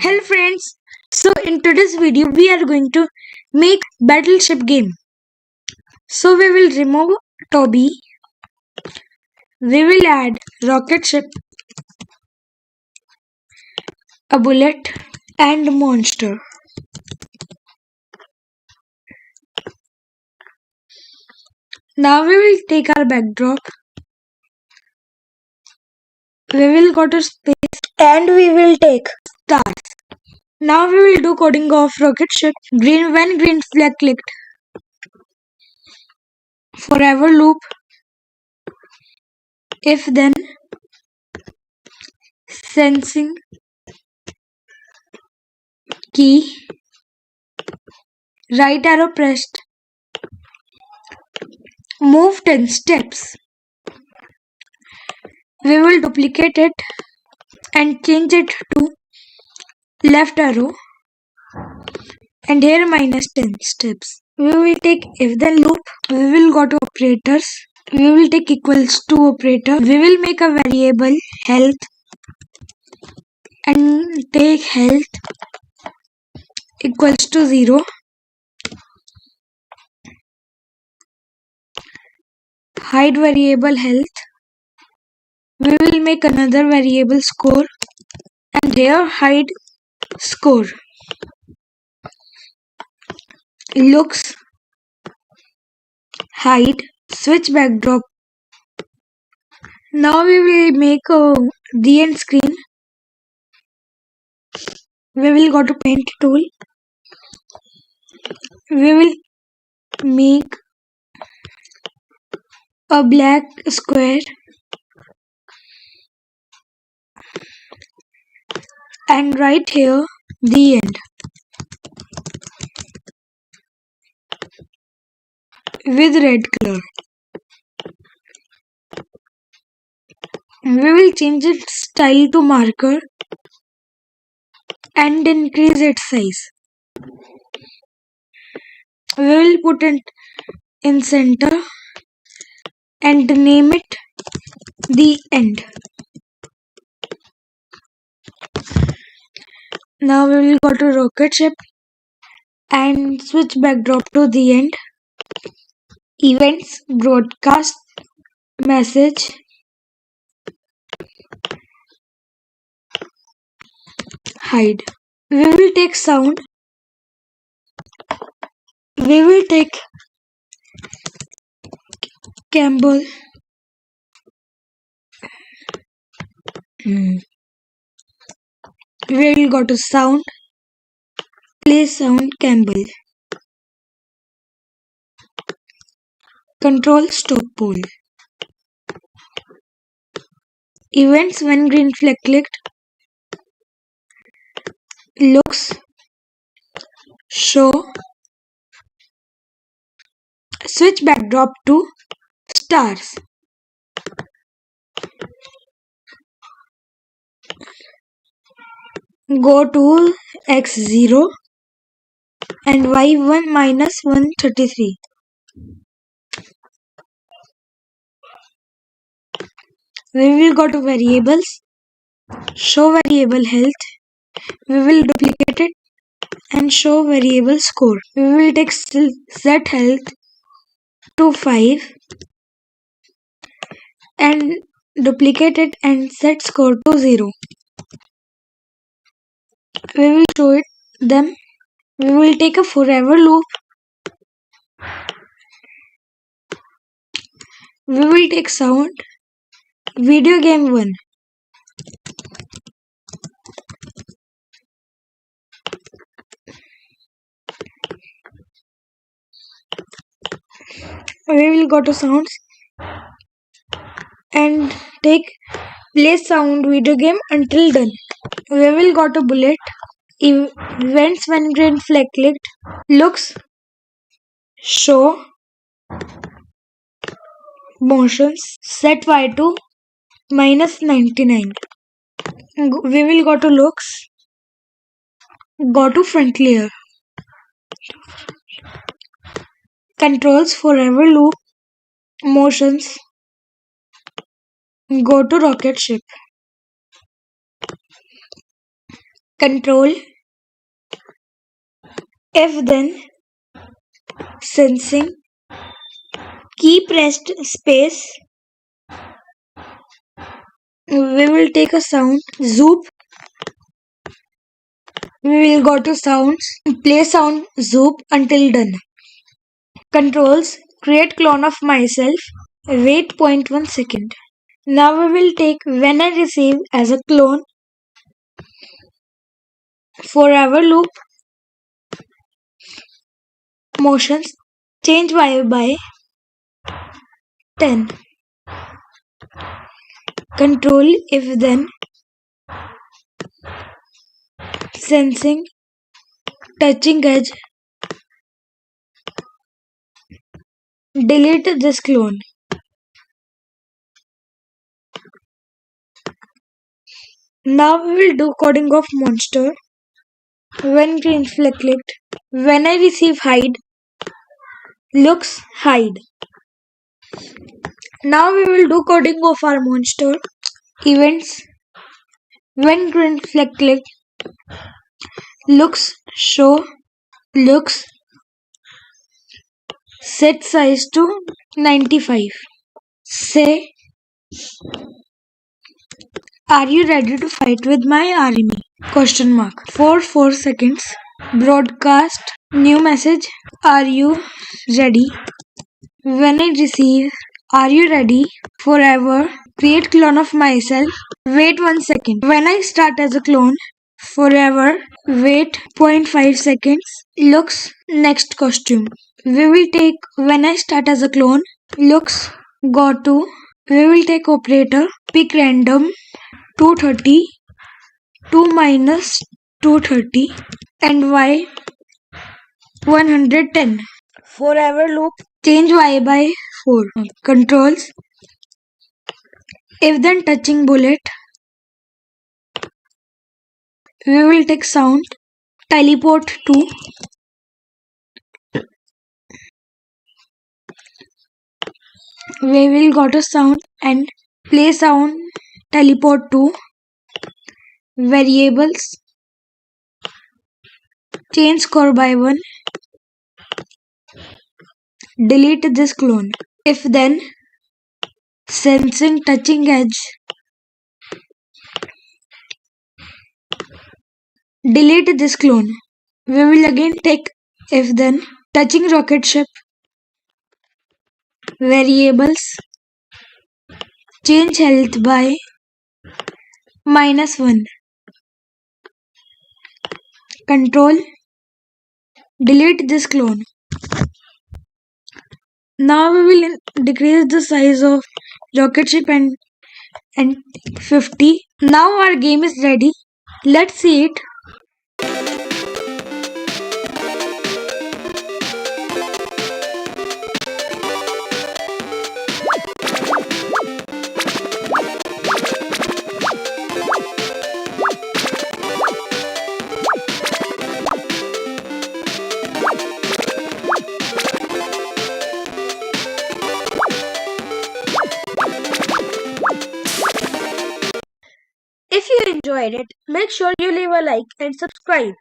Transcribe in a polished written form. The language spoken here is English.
Hello friends, so in today's video we are going to make Battleship Game. So we will remove Toby, we will add rocket ship, a bullet and monster. Now we will take our backdrop, we will go to space and we will take stars. Now we will do coding of rocket ship. When green flag clicked, forever loop, if then, sensing, key, right arrow pressed, move 10 steps. We will duplicate it and change it to left arrow and here minus 10 steps. We will take if then loop. We will go to operators. We will take equals to operator. We will make a variable health and take health equals to 0. Hide variable health. We will make another variable score and here hide score. Looks, hide, switch backdrop. Now we will make the end screen. We will go to paint tool. We will make a black square and write here the end with red color. We will change its style to marker and increase its size. We will put it in center and name it the end. Now we will go to rocket ship and switch backdrop to the end. Events, broadcast, message, hide. We will take sound. We will take Campbell. We will go to sound. Play sound Campbell. Control stop poll. Events when green flag clicked. Looks, show, switch backdrop to stars. Go to x0 and y1 minus 133. We will go to variables, show variable health. We will duplicate it and show variable score. We will take set health to 5 and duplicate it and set score to 0. We will show it them. We will take a forever loop. We will take sound. Video game 1. We will go to sounds and take play sound video game until done. We will go to bullet. Events when green flag clicked. Looks, show, motions, set y to minus 99. We will go to looks, go to front layer, controls forever loop, motions, go to rocket ship, Control, if then, sensing, key pressed space. We will take a sound, zoop. We will go to sounds, play sound, zoop until done. Controls, create clone of myself, wait 0.1 second. Now we will take when I receive as a clone, forever loop, motions, change y by 10. Control if then, sensing, touching edge, delete this clone. Now we will do coding of monster. When green flag clicked, when I receive hide, looks hide. Now we will do coding of our monster. Events, when green flag clicked, looks show, looks set size to 95. Say, are you ready to fight with my army? Question mark. For 4 seconds. Broadcast new message. Are you ready? When I receive, are you ready? Forever. Create clone of myself. Wait 1 second. When I start as a clone, forever. Wait 0.5 seconds. Looks next costume. We will take when I start as a clone. Looks go to. We will take operator. Pick random. 230. 2 minus 230 and y 110. Forever loop, change y by 4. Controls, if then touching bullet, we will take sound, teleport to, we will go to sound and play sound, teleport to, variables, change score by 1, delete this clone. If then, sensing touching edge, delete this clone. We will again take if then, touching rocket ship, variables, change health by -1. Control, delete this clone. Now we will decrease the size of rocket ship and 50. Now our game is ready. Let's see it. If you enjoyed it, make sure you leave a like and subscribe.